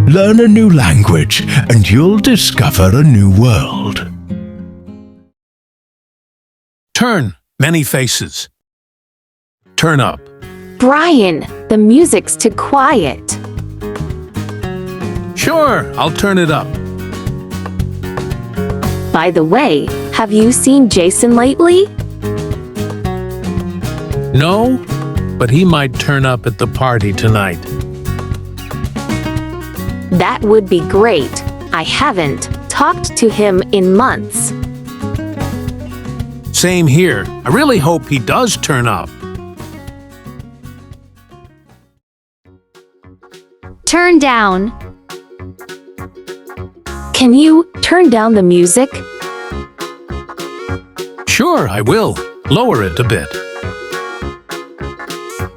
Learn a new language and you'll discover a new world. Turn, many faces. Turn up. Brian, the music's too quiet. Sure, I'll turn it up. By the way, have you seen Jason lately? No, but he might turn up at the party tonight. That would be great. I haven't talked to him in months. Same here. I really hope he does turn up. Turn down. Can you turn down the music? Sure, I will. Lower it a bit.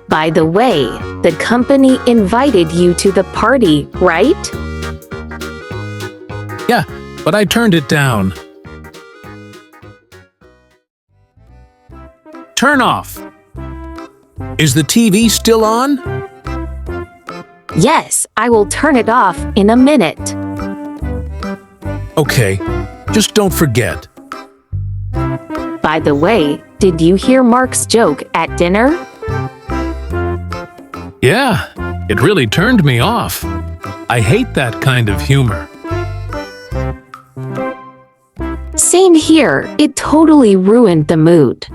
By the way, the company invited you to the party, right? Yeah, but I turned it down. Turn off. Is the TV still on? Yes, I will turn it off in a minute. Okay, just don't forget. By the way, did you hear Mark's joke at dinner? Yeah, it really turned me off. I hate that kind of humor. Same here, it totally ruined the mood.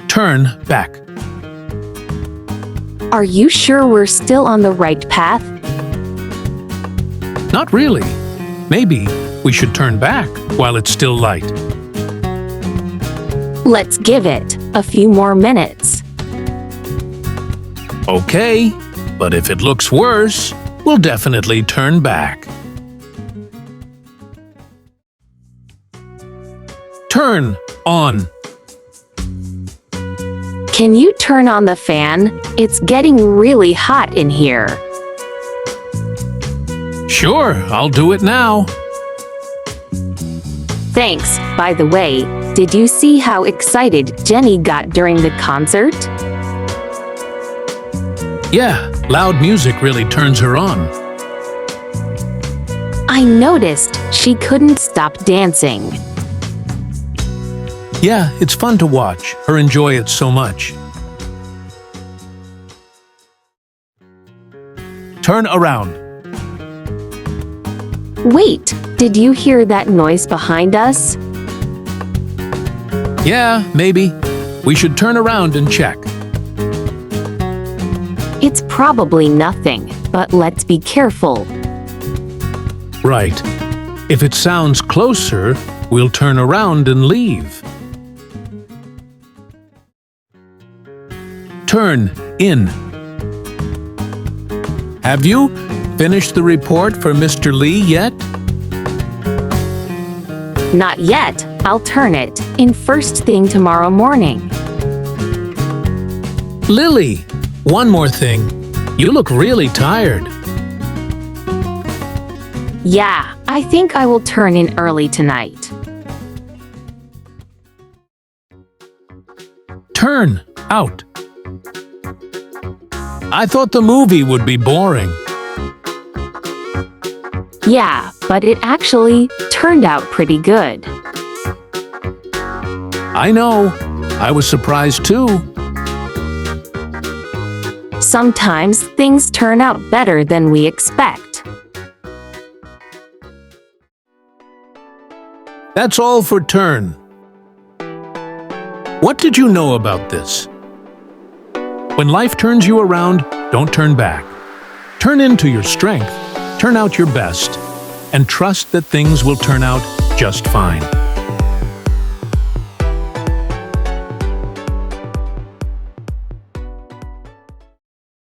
Turn back. Are you sure we're still on the right path? Not really. Maybe we should turn back while it's still light. Let's give it a few more minutes. Okay, but if it looks worse, we'll definitely turn back. Turn on. Can you turn on the fan? It's getting really hot in here. Sure, I'll do it now. Thanks. By the way, did you see how excited Jenny got during the concert? Yeah, loud music really turns her on. I noticed she couldn't stop dancing. Yeah, it's fun to watch her enjoy it so much. Turn around. Wait, did you hear that noise behind us? Yeah, maybe. We should turn around and check. It's probably nothing, but let's be careful. Right. If it sounds closer, we'll turn around and leave. Turn in. Have you finished the report for Mr. Lee yet? Not yet. I'll turn it in first thing tomorrow morning. Lily, one more thing. You look really tired. Yeah, I think I will turn in early tonight. Turn out. I thought the movie would be boring. Yeah, but it actually turned out pretty good. I know. I was surprised too. Sometimes things turn out better than we expect. That's all for turn. What did you know about this? When life turns you around, don't turn back. Turn into your strength, turn out your best, and trust that things will turn out just fine.